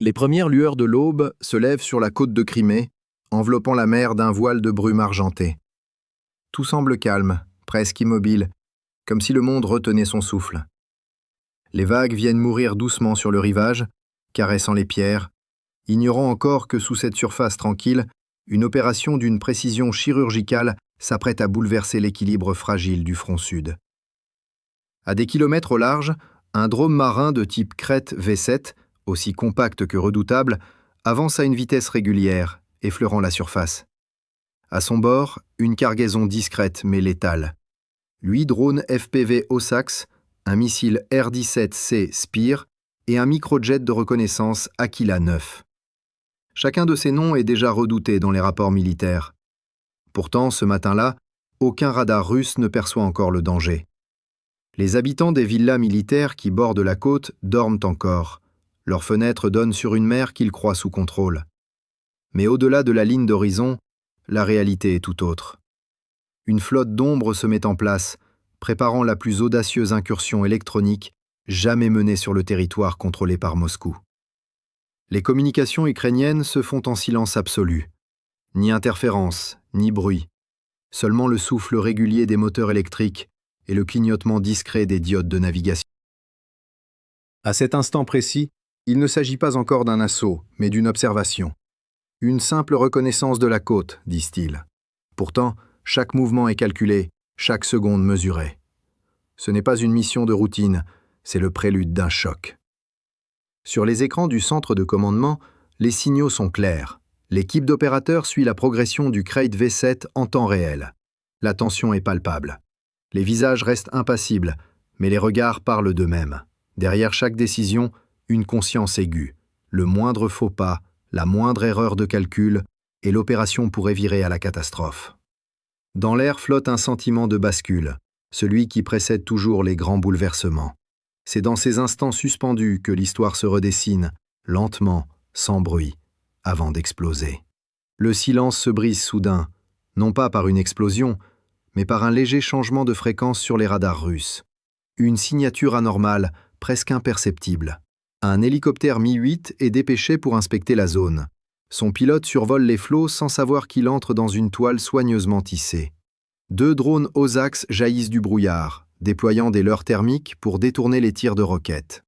Les premières lueurs de l'aube se lèvent sur la côte de Crimée, enveloppant la mer d'un voile de brume argentée. Tout semble calme, presque immobile, comme si le monde retenait son souffle. Les vagues viennent mourir doucement sur le rivage, caressant les pierres, ignorant encore que sous cette surface tranquille, une opération d'une précision chirurgicale s'apprête à bouleverser l'équilibre fragile du front sud. À des kilomètres au large, un drome marin de type Crête V7, aussi compact que redoutable, avance à une vitesse régulière, effleurant la surface. À son bord, une cargaison discrète mais létale. 8 drones FPV Ossax, un missile R-17C Spear et un microjet de reconnaissance Aquila 9. Chacun de ces noms est déjà redouté dans les rapports militaires. Pourtant, ce matin-là, aucun radar russe ne perçoit encore le danger. Les habitants des villas militaires qui bordent la côte dorment encore. Leurs fenêtres donnent sur une mer qu'ils croient sous contrôle. Mais au-delà de la ligne d'horizon, la réalité est tout autre. Une flotte d'ombre se met en place, préparant la plus audacieuse incursion électronique jamais menée sur le territoire contrôlé par Moscou. Les communications ukrainiennes se font en silence absolu. Ni interférence, ni bruit. Seulement le souffle régulier des moteurs électriques et le clignotement discret des diodes de navigation. À cet instant précis, il ne s'agit pas encore d'un assaut, mais d'une observation. Une simple reconnaissance de la côte, disent-ils. Pourtant, chaque mouvement est calculé, chaque seconde mesurée. Ce n'est pas une mission de routine, c'est le prélude d'un choc. Sur les écrans du centre de commandement, les signaux sont clairs. L'équipe d'opérateurs suit la progression du Crate V7 en temps réel. La tension est palpable. Les visages restent impassibles, mais les regards parlent d'eux-mêmes. Derrière chaque décision, une conscience aiguë. Le moindre faux pas, la moindre erreur de calcul, et l'opération pourrait virer à la catastrophe. Dans l'air flotte un sentiment de bascule, celui qui précède toujours les grands bouleversements. C'est dans ces instants suspendus que l'histoire se redessine, lentement, sans bruit, avant d'exploser. Le silence se brise soudain, non pas par une explosion, mais par un léger changement de fréquence sur les radars russes. Une signature anormale, presque imperceptible. Un hélicoptère Mi-8 est dépêché pour inspecter la zone. Son pilote survole les flots sans savoir qu'il entre dans une toile soigneusement tissée. 2 drones Ossax jaillissent du brouillard, déployant des leurres thermiques pour détourner les tirs de roquettes.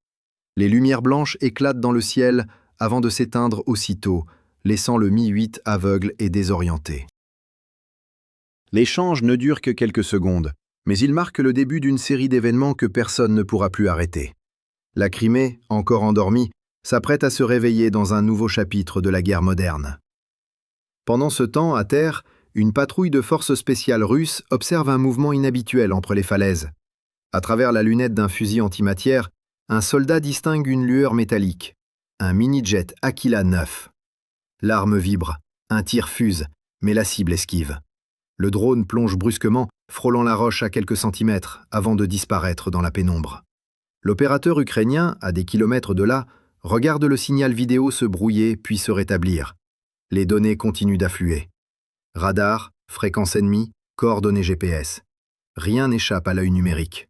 Les lumières blanches éclatent dans le ciel avant de s'éteindre aussitôt, laissant le Mi-8 aveugle et désorienté. L'échange ne dure que quelques secondes, mais il marque le début d'une série d'événements que personne ne pourra plus arrêter. La Crimée, encore endormie, s'apprête à se réveiller dans un nouveau chapitre de la guerre moderne. Pendant ce temps, à terre, une patrouille de forces spéciales russes observe un mouvement inhabituel entre les falaises. À travers la lunette d'un fusil antimatière, un soldat distingue une lueur métallique, un mini-jet Aquila 9. L'arme vibre, un tir fuse, mais la cible esquive. Le drone plonge brusquement, frôlant la roche à quelques centimètres, avant de disparaître dans la pénombre. L'opérateur ukrainien, à des kilomètres de là, regarde le signal vidéo se brouiller puis se rétablir. Les données continuent d'affluer. Radar, fréquence ennemie, coordonnées GPS. Rien n'échappe à l'œil numérique.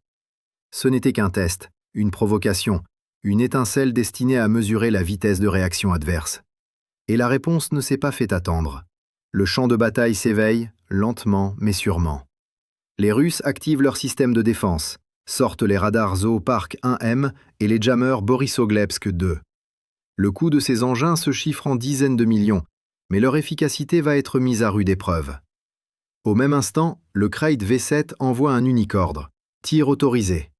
Ce n'était qu'un test, une provocation, une étincelle destinée à mesurer la vitesse de réaction adverse. Et la réponse ne s'est pas fait attendre. Le champ de bataille s'éveille, lentement mais sûrement. Les Russes activent leur système de défense, sortent les radars Zoopark 1M et les jammers Borissoglebsk 2. Le coût de ces engins se chiffre en dizaines de millions, mais leur efficacité va être mise à rude épreuve. Au même instant, le Crate V7 envoie un unique ordre, tir autorisé.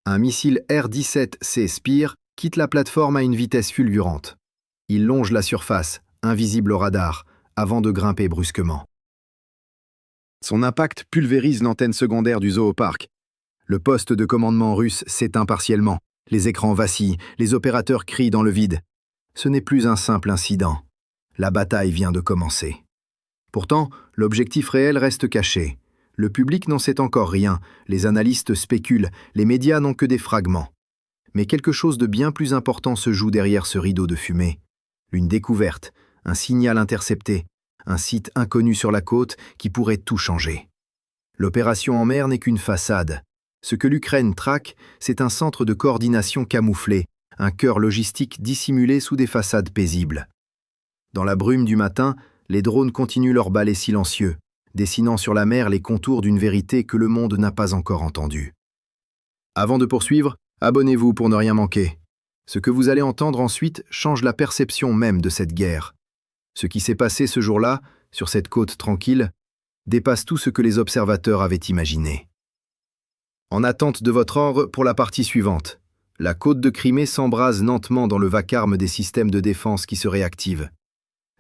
Un missile R-17C Spear quitte la plateforme à une vitesse fulgurante. Il longe la surface, invisible au radar, avant de grimper brusquement. Son impact pulvérise l'antenne secondaire du Zoopark. Le poste de commandement russe s'éteint partiellement. Les écrans vacillent, les opérateurs crient dans le vide. Ce n'est plus un simple incident. La bataille vient de commencer. Pourtant, l'objectif réel reste caché. Le public n'en sait encore rien, les analystes spéculent, les médias n'ont que des fragments. Mais quelque chose de bien plus important se joue derrière ce rideau de fumée. Une découverte, un signal intercepté, un site inconnu sur la côte qui pourrait tout changer. L'opération en mer n'est qu'une façade. Ce que l'Ukraine traque, c'est un centre de coordination camouflé, un cœur logistique dissimulé sous des façades paisibles. Dans la brume du matin, les drones continuent leur balai silencieux, dessinant sur la mer les contours d'une vérité que le monde n'a pas encore entendue. Avant de poursuivre, abonnez-vous pour ne rien manquer. Ce que vous allez entendre ensuite change la perception même de cette guerre. Ce qui s'est passé ce jour-là, sur cette côte tranquille, dépasse tout ce que les observateurs avaient imaginé. En attente de votre ordre pour la partie suivante, la côte de Crimée s'embrase lentement dans le vacarme des systèmes de défense qui se réactivent.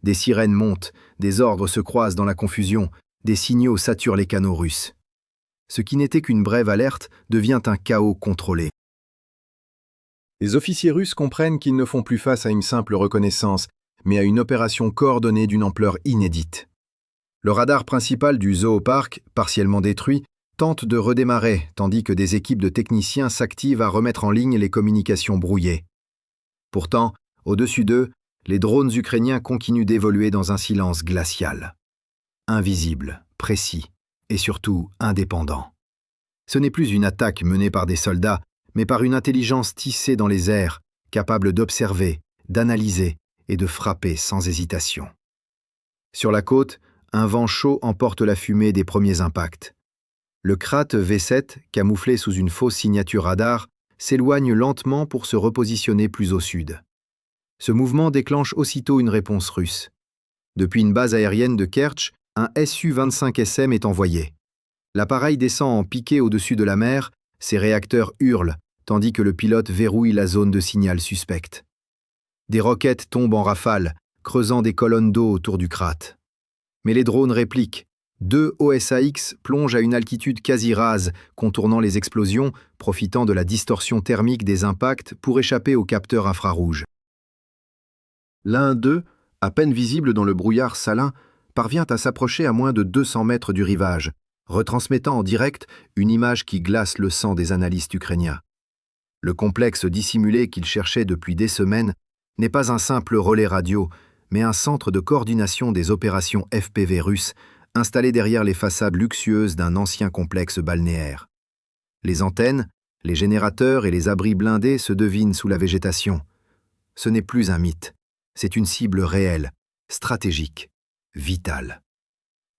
Des sirènes montent, des ordres se croisent dans la confusion, des signaux saturent les canaux russes. Ce qui n'était qu'une brève alerte devient un chaos contrôlé. Les officiers russes comprennent qu'ils ne font plus face à une simple reconnaissance, mais à une opération coordonnée d'une ampleur inédite. Le radar principal du zooparc, partiellement détruit, tente de redémarrer, tandis que des équipes de techniciens s'activent à remettre en ligne les communications brouillées. Pourtant, au-dessus d'eux, les drones ukrainiens continuent d'évoluer dans un silence glacial. Invisible, précis et surtout indépendant. Ce n'est plus une attaque menée par des soldats, mais par une intelligence tissée dans les airs, capable d'observer, d'analyser et de frapper sans hésitation. Sur la côte, un vent chaud emporte la fumée des premiers impacts. Le Krat V7, camouflé sous une fausse signature radar, s'éloigne lentement pour se repositionner plus au sud. Ce mouvement déclenche aussitôt une réponse russe. Depuis une base aérienne de Kerch, un Su-25SM est envoyé. L'appareil descend en piqué au-dessus de la mer, ses réacteurs hurlent, tandis que le pilote verrouille la zone de signal suspecte. Des roquettes tombent en rafale, creusant des colonnes d'eau autour du Krat. Mais les drones répliquent. 2 OSAX plongent à une altitude quasi rase, contournant les explosions, profitant de la distorsion thermique des impacts pour échapper aux capteurs infrarouges. L'un d'eux, à peine visible dans le brouillard salin, parvient à s'approcher à moins de 200 mètres du rivage, retransmettant en direct une image qui glace le sang des analystes ukrainiens. Le complexe dissimulé qu'ils cherchaient depuis des semaines n'est pas un simple relais radio, mais un centre de coordination des opérations FPV russes installé derrière les façades luxueuses d'un ancien complexe balnéaire. Les antennes, les générateurs et les abris blindés se devinent sous la végétation. Ce n'est plus un mythe, c'est une cible réelle, stratégique, vitale.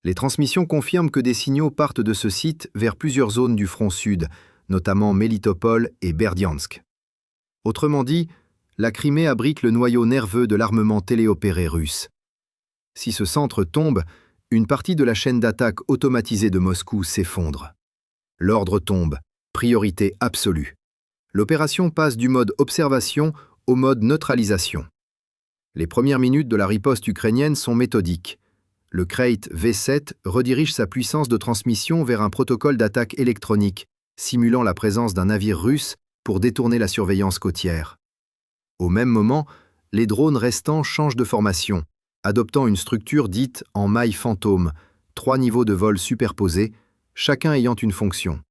Les transmissions confirment que des signaux partent de ce site vers plusieurs zones du front sud, notamment Melitopol et Berdiansk. Autrement dit, la Crimée abrite le noyau nerveux de l'armement téléopéré russe. Si ce centre tombe, une partie de la chaîne d'attaque automatisée de Moscou s'effondre. L'ordre tombe, priorité absolue. L'opération passe du mode observation au mode neutralisation. Les premières minutes de la riposte ukrainienne sont méthodiques. Le Krait V7 redirige sa puissance de transmission vers un protocole d'attaque électronique, simulant la présence d'un navire russe pour détourner la surveillance côtière. Au même moment, les drones restants changent de formation, adoptant une structure dite en maille fantôme, 3 niveaux de vol superposés, chacun ayant une fonction: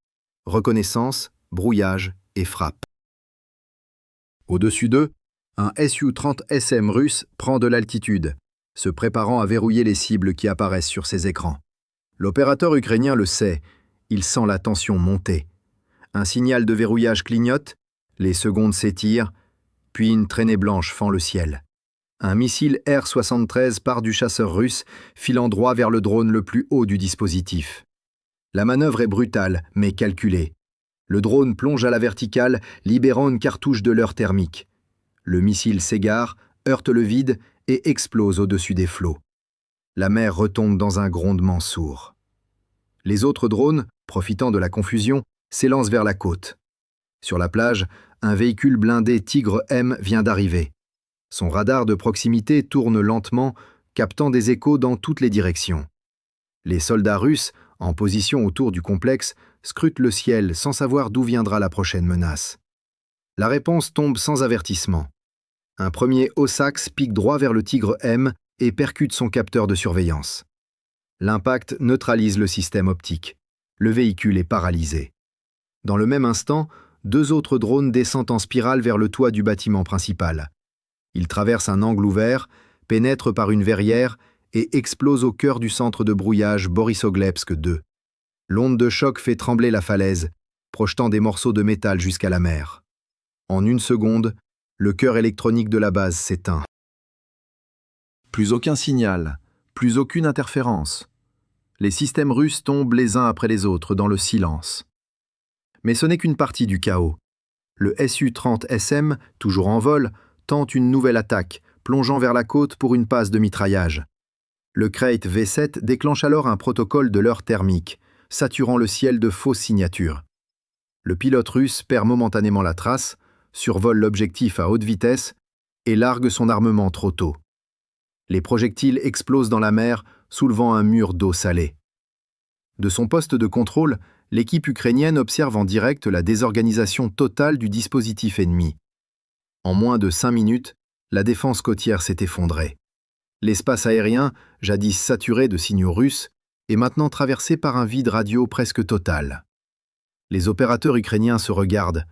reconnaissance, brouillage et frappe. Au-dessus d'eux, un Su-30SM russe prend de l'altitude, se préparant à verrouiller les cibles qui apparaissent sur ses écrans. L'opérateur ukrainien le sait, il sent la tension monter. Un signal de verrouillage clignote, les secondes s'étirent, puis une traînée blanche fend le ciel. Un missile R-73 part du chasseur russe, filant droit vers le drone le plus haut du dispositif. La manœuvre est brutale, mais calculée. Le drone plonge à la verticale, libérant une cartouche de leurre thermique. Le missile s'égare, heurte le vide et explose au-dessus des flots. La mer retombe dans un grondement sourd. Les autres drones, profitant de la confusion, s'élancent vers la côte. Sur la plage, un véhicule blindé Tigre M vient d'arriver. Son radar de proximité tourne lentement, captant des échos dans toutes les directions. Les soldats russes, en position autour du complexe, scrutent le ciel sans savoir d'où viendra la prochaine menace. La réponse tombe sans avertissement. Un premier Osax pique droit vers le Tigre M et percute son capteur de surveillance. L'impact neutralise le système optique. Le véhicule est paralysé. Dans le même instant, 2 autres drones descendent en spirale vers le toit du bâtiment principal. Ils traversent un angle ouvert, pénètrent par une verrière et explosent au cœur du centre de brouillage Borisoglepsk 2. L'onde de choc fait trembler la falaise, projetant des morceaux de métal jusqu'à la mer. En une seconde, Le cœur électronique de la base s'éteint. Plus aucun signal, plus aucune interférence. Les systèmes russes tombent les uns après les autres dans le silence. Mais ce n'est qu'une partie du chaos. Le Su-30SM, toujours en vol, tente une nouvelle attaque, plongeant vers la côte pour une passe de mitraillage. Le Krait V7 déclenche alors un protocole de leurre thermique, saturant le ciel de fausses signatures. Le pilote russe perd momentanément la trace, survole l'objectif à haute vitesse et largue son armement trop tôt. Les projectiles explosent dans la mer, soulevant un mur d'eau salée. De son poste de contrôle, l'équipe ukrainienne observe en direct la désorganisation totale du dispositif ennemi. En moins de 5 minutes, la défense côtière s'est effondrée. L'espace aérien, jadis saturé de signaux russes, est maintenant traversé par un vide radio presque total. Les opérateurs ukrainiens se regardent.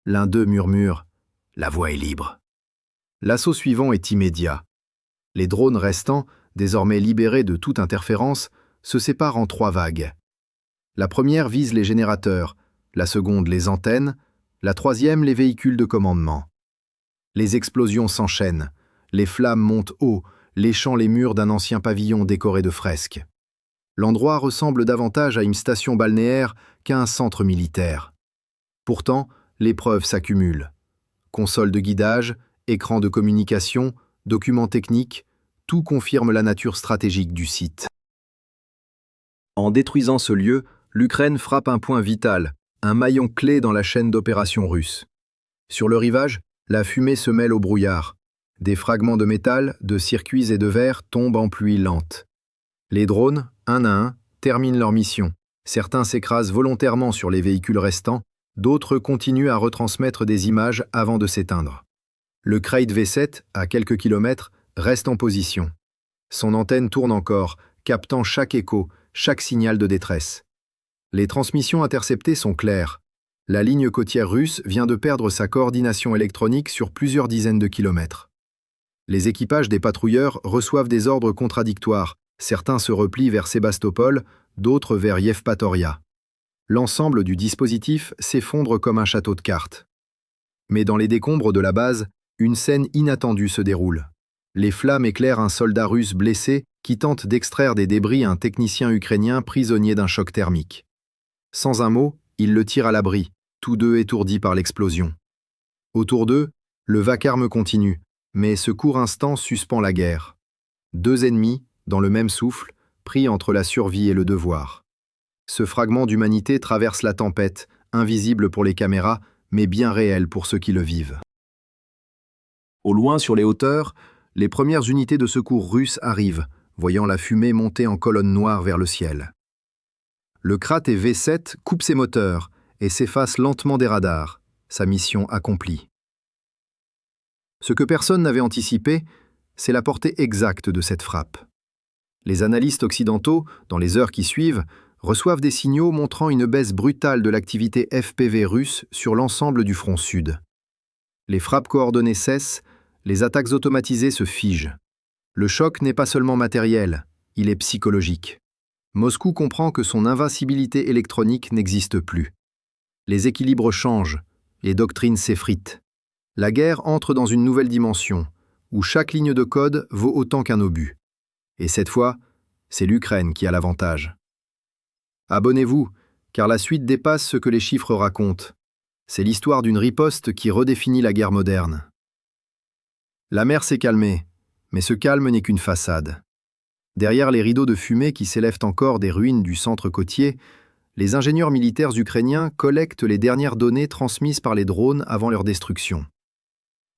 L'un d'eux murmure « La voie est libre ». L'assaut suivant est immédiat. Les drones restants, désormais libérés de toute interférence, se séparent en 3 vagues. La première vise les générateurs, la seconde les antennes, la troisième les véhicules de commandement. Les explosions s'enchaînent, les flammes montent haut, léchant les murs d'un ancien pavillon décoré de fresques. L'endroit ressemble davantage à une station balnéaire qu'à un centre militaire. Pourtant, les preuves s'accumulent. Consoles de guidage, écrans de communication, documents techniques, tout confirme la nature stratégique du site. En détruisant ce lieu, l'Ukraine frappe un point vital, un maillon clé dans la chaîne d'opérations russe. Sur le rivage, la fumée se mêle au brouillard. Des fragments de métal, de circuits et de verre tombent en pluie lente. Les drones, un à un, terminent leur mission. Certains s'écrasent volontairement sur les véhicules restants, d'autres continuent à retransmettre des images avant de s'éteindre. Le Krait V7, à quelques kilomètres, reste en position. Son antenne tourne encore, captant chaque écho, chaque signal de détresse. Les transmissions interceptées sont claires. La ligne côtière russe vient de perdre sa coordination électronique sur plusieurs dizaines de kilomètres. Les équipages des patrouilleurs reçoivent des ordres contradictoires. Certains se replient vers Sébastopol, d'autres vers Yevpatoria. L'ensemble du dispositif s'effondre comme un château de cartes. Mais dans les décombres de la base, une scène inattendue se déroule. Les flammes éclairent un soldat russe blessé qui tente d'extraire des débris un technicien ukrainien prisonnier d'un choc thermique. Sans un mot, il le tire à l'abri, tous deux étourdis par l'explosion. Autour d'eux, le vacarme continue, mais ce court instant suspend la guerre. 2 ennemis, dans le même souffle, pris entre la survie et le devoir. Ce fragment d'humanité traverse la tempête, invisible pour les caméras, mais bien réel pour ceux qui le vivent. Au loin, sur les hauteurs, les premières unités de secours russes arrivent, voyant la fumée monter en colonne noire vers le ciel. Le Krait V7 coupe ses moteurs et s'efface lentement des radars, sa mission accomplie. Ce que personne n'avait anticipé, c'est la portée exacte de cette frappe. Les analystes occidentaux, dans les heures qui suivent, reçoivent des signaux montrant une baisse brutale de l'activité FPV russe sur l'ensemble du front sud. Les frappes coordonnées cessent, les attaques automatisées se figent. Le choc n'est pas seulement matériel, il est psychologique. Moscou comprend que son invincibilité électronique n'existe plus. Les équilibres changent, les doctrines s'effritent. La guerre entre dans une nouvelle dimension, où chaque ligne de code vaut autant qu'un obus. Et cette fois, c'est l'Ukraine qui a l'avantage. Abonnez-vous, car la suite dépasse ce que les chiffres racontent. C'est l'histoire d'une riposte qui redéfinit la guerre moderne. La mer s'est calmée, mais ce calme n'est qu'une façade. Derrière les rideaux de fumée qui s'élèvent encore des ruines du centre côtier, les ingénieurs militaires ukrainiens collectent les dernières données transmises par les drones avant leur destruction.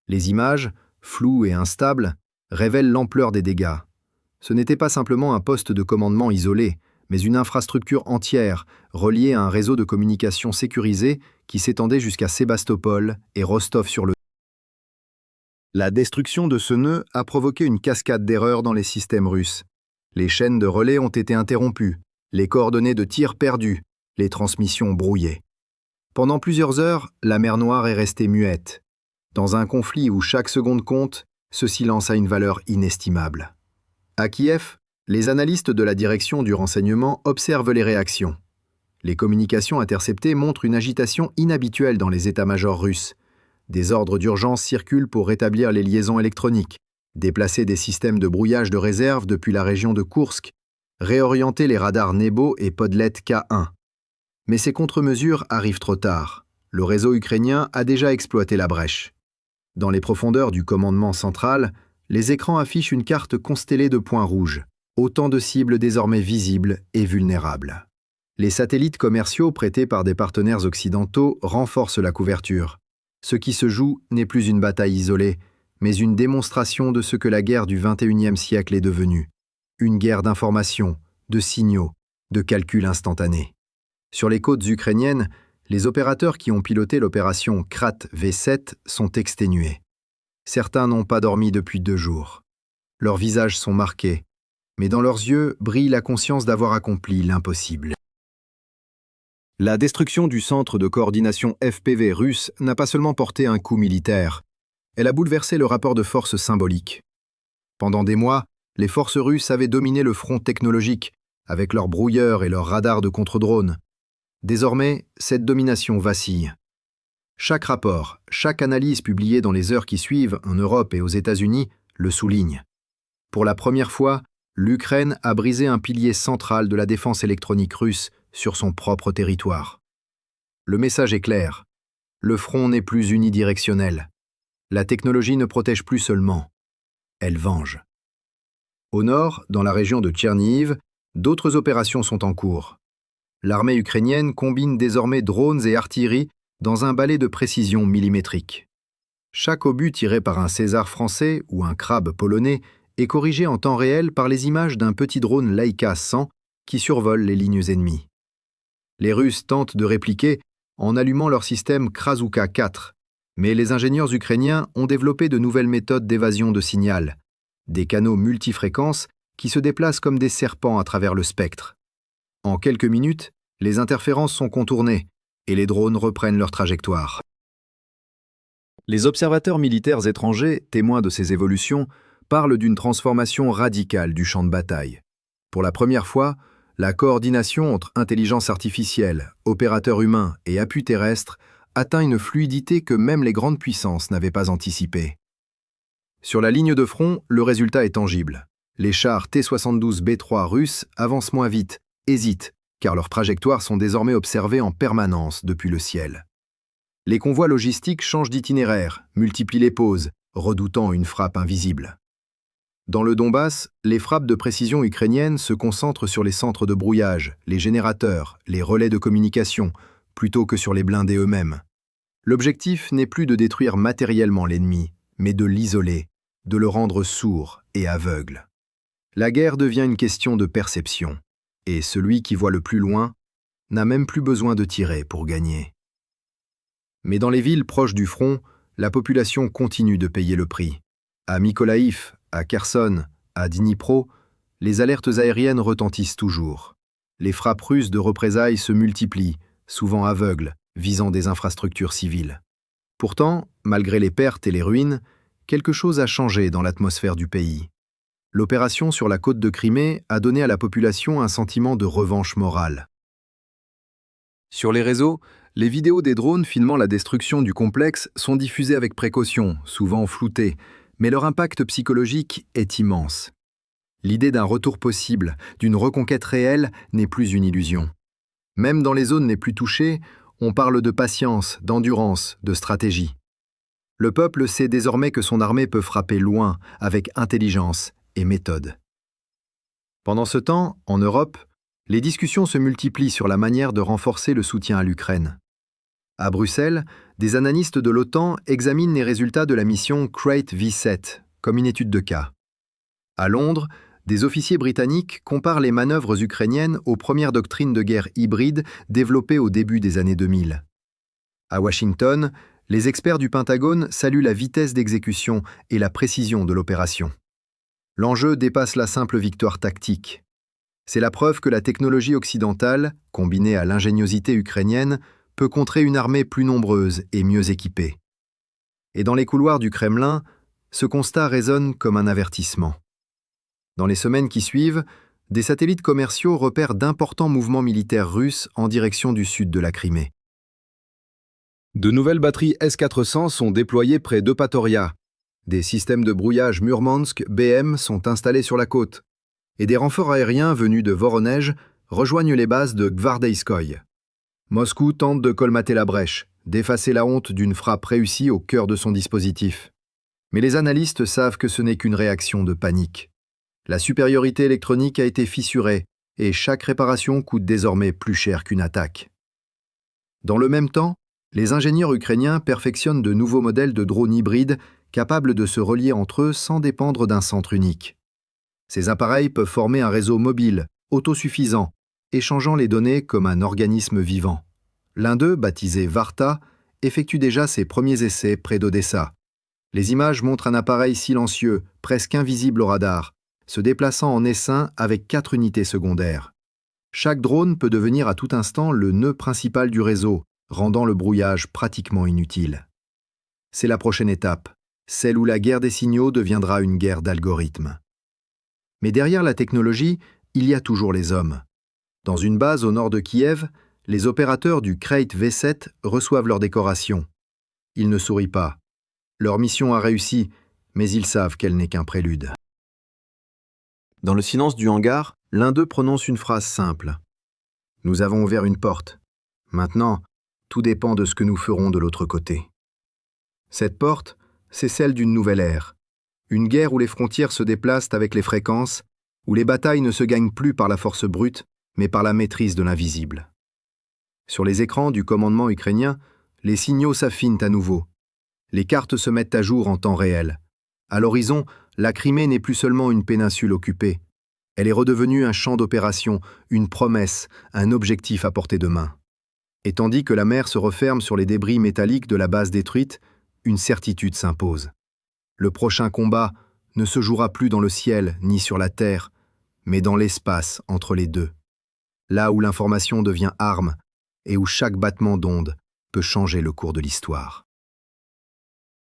Les images, floues et instables, révèlent l'ampleur des dégâts. Ce n'était pas simplement un poste de commandement isolé, mais une infrastructure entière, reliée à un réseau de communication sécurisé qui s'étendait jusqu'à Sébastopol et Rostov-sur-le. La destruction de ce nœud a provoqué une cascade d'erreurs dans les systèmes russes. Les chaînes de relais ont été interrompues, les coordonnées de tir perdues, les transmissions brouillées. Pendant plusieurs heures, la mer Noire est restée muette. Dans un conflit où chaque seconde compte, ce silence a une valeur inestimable. À Kiev, les analystes de la direction du renseignement observent les réactions. Les communications interceptées montrent une agitation inhabituelle dans les états-majors russes. Des ordres d'urgence circulent pour rétablir les liaisons électroniques, déplacer des systèmes de brouillage de réserve depuis la région de Koursk, réorienter les radars Nebo et Podlet K1. Mais ces contre-mesures arrivent trop tard. Le réseau ukrainien a déjà exploité la brèche. Dans les profondeurs du commandement central, les écrans affichent une carte constellée de points rouges, autant de cibles désormais visibles et vulnérables. Les satellites commerciaux prêtés par des partenaires occidentaux renforcent la couverture. Ce qui se joue n'est plus une bataille isolée, mais une démonstration de ce que la guerre du XXIe siècle est devenue. Une guerre d'information, de signaux, de calculs instantanés. Sur les côtes ukrainiennes, les opérateurs qui ont piloté l'opération Krat V7 sont exténués. Certains n'ont pas dormi depuis 2 jours. Leurs visages sont marqués, mais dans leurs yeux brille la conscience d'avoir accompli l'impossible. La destruction du centre de coordination FPV russe n'a pas seulement porté un coup militaire, elle a bouleversé le rapport de force symbolique. Pendant des mois, les forces russes avaient dominé le front technologique, avec leurs brouilleurs et leurs radars de contre-drones. Désormais, cette domination vacille. Chaque rapport, chaque analyse publiée dans les heures qui suivent en Europe et aux États-Unis le souligne. Pour la première fois, l'Ukraine a brisé un pilier central de la défense électronique russe sur son propre territoire. Le message est clair. Le front n'est plus unidirectionnel. La technologie ne protège plus seulement. Elle venge. Au nord, dans la région de Tchernihiv, d'autres opérations sont en cours. L'armée ukrainienne combine désormais drones et artillerie dans un balai de précision millimétrique. Chaque obus tiré par un César français ou un Crabe polonais est corrigé en temps réel par les images d'un petit drone Laika 100 qui survole les lignes ennemies. Les Russes tentent de répliquer en allumant leur système Krasuka 4, mais les ingénieurs ukrainiens ont développé de nouvelles méthodes d'évasion de signal, des canaux multifréquences qui se déplacent comme des serpents à travers le spectre. En quelques minutes, les interférences sont contournées et les drones reprennent leur trajectoire. Les observateurs militaires étrangers, témoins de ces évolutions, parlent d'une transformation radicale du champ de bataille. Pour la première fois, la coordination entre intelligence artificielle, opérateurs humains et appui terrestre atteint une fluidité que même les grandes puissances n'avaient pas anticipée. Sur la ligne de front, le résultat est tangible. Les chars T-72B3 russes avancent moins vite, hésitent, car leurs trajectoires sont désormais observées en permanence depuis le ciel. Les convois logistiques changent d'itinéraire, multiplient les pauses, redoutant une frappe invisible. Dans le Donbass, les frappes de précision ukrainiennes se concentrent sur les centres de brouillage, les générateurs, les relais de communication, plutôt que sur les blindés eux-mêmes. L'objectif n'est plus de détruire matériellement l'ennemi, mais de l'isoler, de le rendre sourd et aveugle. La guerre devient une question de perception, et celui qui voit le plus loin n'a même plus besoin de tirer pour gagner. Mais dans les villes proches du front, la population continue de payer le prix. À Mykolaïv, à Kherson, à Dnipro, les alertes aériennes retentissent toujours. Les frappes russes de représailles se multiplient, souvent aveugles, visant des infrastructures civiles. Pourtant, malgré les pertes et les ruines, quelque chose a changé dans l'atmosphère du pays. L'opération sur la côte de Crimée a donné à la population un sentiment de revanche morale. Sur les réseaux, les vidéos des drones filmant la destruction du complexe sont diffusées avec précaution, souvent floutées, mais leur impact psychologique est immense. L'idée d'un retour possible, d'une reconquête réelle, n'est plus une illusion. Même dans les zones les plus touchées, on parle de patience, d'endurance, de stratégie. Le peuple sait désormais que son armée peut frapper loin, avec intelligence et méthode. Pendant ce temps, en Europe, les discussions se multiplient sur la manière de renforcer le soutien à l'Ukraine. À Bruxelles, des analystes de l'OTAN examinent les résultats de la mission Krat V7, comme une étude de cas. À Londres, des officiers britanniques comparent les manœuvres ukrainiennes aux premières doctrines de guerre hybride développées au début des années 2000. À Washington, les experts du Pentagone saluent la vitesse d'exécution et la précision de l'opération. L'enjeu dépasse la simple victoire tactique. C'est la preuve que la technologie occidentale, combinée à l'ingéniosité ukrainienne, peut contrer une armée plus nombreuse et mieux équipée. Et dans les couloirs du Kremlin, ce constat résonne comme un avertissement. Dans les semaines qui suivent, des satellites commerciaux repèrent d'importants mouvements militaires russes en direction du sud de la Crimée. De nouvelles batteries S-400 sont déployées près d'Eupatoria. Des systèmes de brouillage Murmansk BM sont installés sur la côte. Et des renforts aériens venus de Voronej rejoignent les bases de Gvardeyskoye. Moscou tente de colmater la brèche, d'effacer la honte d'une frappe réussie au cœur de son dispositif. Mais les analystes savent que ce n'est qu'une réaction de panique. La supériorité électronique a été fissurée et chaque réparation coûte désormais plus cher qu'une attaque. Dans le même temps, les ingénieurs ukrainiens perfectionnent de nouveaux modèles de drones hybrides capables de se relier entre eux sans dépendre d'un centre unique. Ces appareils peuvent former un réseau mobile, autosuffisant, échangeant les données comme un organisme vivant. L'un d'eux, baptisé Varta, effectue déjà ses premiers essais près d'Odessa. Les images montrent un appareil silencieux, presque invisible au radar, se déplaçant en essaim avec 4 unités secondaires. Chaque drone peut devenir à tout instant le nœud principal du réseau, rendant le brouillage pratiquement inutile. C'est la prochaine étape, celle où la guerre des signaux deviendra une guerre d'algorithmes. Mais derrière la technologie, il y a toujours les hommes. Dans une base au nord de Kiev, les opérateurs du Kreit V7 reçoivent leur décoration. Ils ne sourient pas. Leur mission a réussi, mais ils savent qu'elle n'est qu'un prélude. Dans le silence du hangar, l'un d'eux prononce une phrase simple. « Nous avons ouvert une porte. Maintenant, tout dépend de ce que nous ferons de l'autre côté. » Cette porte, c'est celle d'une nouvelle ère. Une guerre où les frontières se déplacent avec les fréquences, où les batailles ne se gagnent plus par la force brute, mais par la maîtrise de l'invisible. Sur les écrans du commandement ukrainien, les signaux s'affinent à nouveau. Les cartes se mettent à jour en temps réel. À l'horizon, la Crimée n'est plus seulement une péninsule occupée. Elle est redevenue un champ d'opération, une promesse, un objectif à portée de main. Et tandis que la mer se referme sur les débris métalliques de la base détruite, une certitude s'impose. Le prochain combat ne se jouera plus dans le ciel ni sur la terre, mais dans l'espace entre les deux. Là où l'information devient arme et où chaque battement d'onde peut changer le cours de l'histoire.